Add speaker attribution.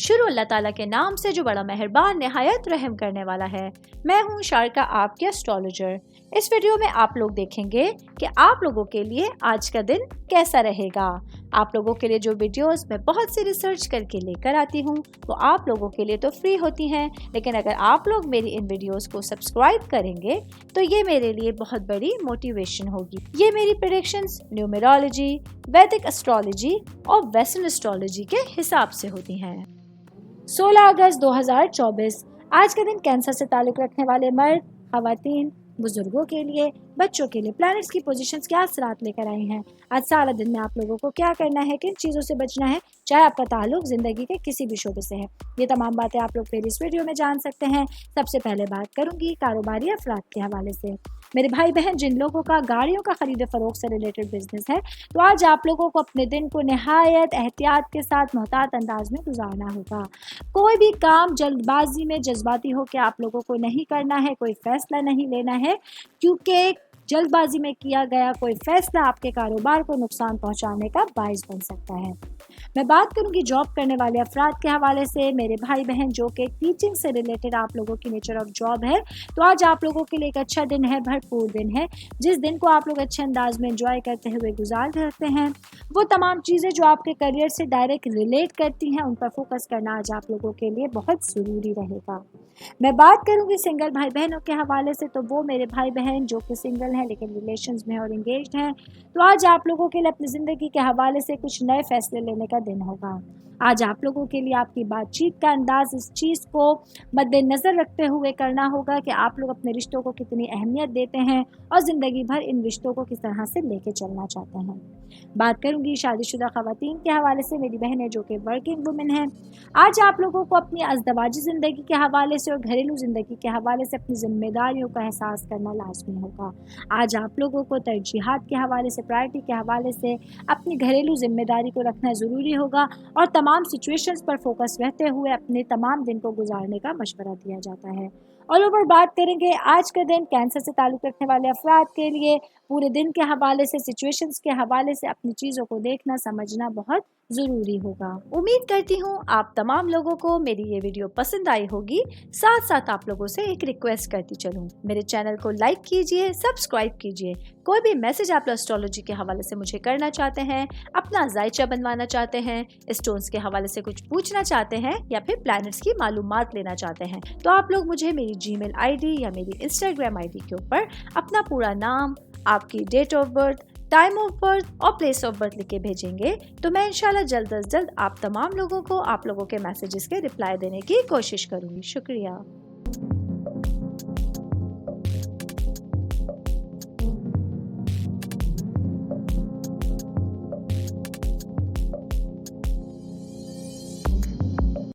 Speaker 1: शुरू अल्लाह ताला के नाम से जो बड़ा मेहरबान निहायत रहम करने वाला है। मैं हूँ शारका, आपके एस्ट्रोलॉजर। इस वीडियो में आप लोग देखेंगे कि आप लोगों के लिए आज का दिन कैसा रहेगा। आप लोगों के लिए जो वीडियोस मैं बहुत सी रिसर्च करके लेकर आती हूँ वो आप लोगों के लिए तो फ्री होती हैं, लेकिन अगर आप लोग मेरी इन वीडियोस को सब्सक्राइब करेंगे तो ये मेरे लिए बहुत बड़ी मोटिवेशन होगी। ये मेरी प्रेडिक्शंस न्यूमेरोलॉजी, वैदिक एस्ट्रोलॉजी और वेस्टर्न एस्ट्रोलॉजी के हिसाब से होती हैं। 16 अगस्त 2024 आज का दिन कैंसर से ताल्लुक़ रखने वाले मर्द, ख़वातीन, बुजुर्गों के लिए, बच्चों के लिए प्लैनेट्स की पोजीशंस क्या असरात लेकर आई हैं। आज सारा दिन में आप लोगों को क्या करना है, किन चीज़ों से बचना है, चाहे आपका ताल्लुक ज़िंदगी के किसी भी शोबे से है। ये तमाम बातें आप लोग मेरी इस वीडियो में जान सकते हैं। सबसे पहले बात करूंगी कारोबारी अफराद के हवाले से। मेरे भाई बहन जिन लोगों का गाड़ियों का खरीद फरोख्त से रिलेटेड बिजनेस है, तो आज आप लोगों को अपने दिन को निहायत एहतियात के साथ मोहतात अंदाज में गुजारना होगा। कोई भी काम जल्दबाजी में जज्बाती हो के आप लोगों को नहीं करना है, कोई फैसला नहीं लेना है, क्योंकि जल्दबाजी में किया गया कोई फैसला आपके कारोबार को नुकसान पहुंचाने का बाइस बन सकता है। मैं बात करूंगी जॉब करने वाले अफराद के हवाले से। मेरे भाई बहन जो कि टीचिंग से रिलेटेड आप लोगों की नेचर ऑफ जॉब है, तो आज आप लोगों के लिए एक अच्छा दिन है, भरपूर दिन है, जिस दिन को आप लोग अच्छे अंदाज में एंजॉय करते हुए गुजार सकते हैं। वो तमाम चीज़ें जो आपके करियर से डायरेक्ट रिलेट करती हैं, उन पर फोकस करना आज आप लोगों के लिए बहुत ज़रूरी रहेगा। मैं बात करूंगी सिंगल भाई बहनों के हवाले से, तो वो मेरे भाई बहन जो कि सिंगल हैं लेकिन रिलेशंस में और एंगेज्ड हैं, तो आज आप लोगों के लिए अपनी ज़िंदगी के हवाले से कुछ नए फैसले लेने का दिन होगा। आज आप लोगों के लिए आपकी बातचीत का अंदाज इस चीज़ को मद्देनज़र रखते हुए करना होगा कि आप लोग अपने रिश्तों को कितनी अहमियत देते हैं और ज़िंदगी भर इन रिश्तों को किस तरह से लेके चलना चाहते हैं। बात करूंगी शादीशुदा ख़वातीन के हवाले से। मेरी बहनें जो कि वर्किंग वुमेन हैं, आज आप लोगों को अपनी अज़दवाजी ज़िंदगी के हवाले से और घरेलू ज़िंदगी के हवाले से अपनी ज़िम्मेदारियों का एहसास करना लाजमी होगा। आज आप लोगों को तरजीहात के हवाले से, प्रायोरिटी के हवाले से अपनी घरेलू ज़िम्मेदारी को रखना ज़रूरी होगा और तमाम सिचुएशंस पर फोकस रहते हुए अपने तमाम दिन को गुजारने का मशवरा दिया जाता है। ऑल ओवर बात करेंगे आज का दिन कैंसर से ताल्लुक़ रखने वाले अफराद के लिए। पूरे दिन के हवाले से, सिचुएशंस के हवाले से अपनी चीज़ों को देखना समझना बहुत ज़रूरी होगा। उम्मीद करती हूँ आप तमाम लोगों को मेरी ये वीडियो पसंद आई होगी। साथ साथ आप लोगों से एक रिक्वेस्ट करती चलूँ, मेरे चैनल को लाइक कीजिए, सब्सक्राइब कीजिए। कोई भी मैसेज आप एस्ट्रोलॉजी के हवाले से मुझे करना चाहते हैं, अपना जायचा बनवाना चाहते हैं, स्टोन्स के हवाले से कुछ पूछना चाहते हैं या फिर प्लैनेट्स की मालूमात लेना चाहते हैं, तो आप लोग मुझे मेरी जीमेल आईडी या मेरी इंस्टाग्राम आईडी के ऊपर अपना पूरा नाम, आपकी date of birth, time of birth और प्लेस ऑफ बर्थ लिख के भेजेंगे, तो मैं इंशाल्लाह जल्द अज जल्द आप तमाम लोगों को आप लोगों के मैसेजेस के रिप्लाई देने की कोशिश करूँगी। शुक्रिया।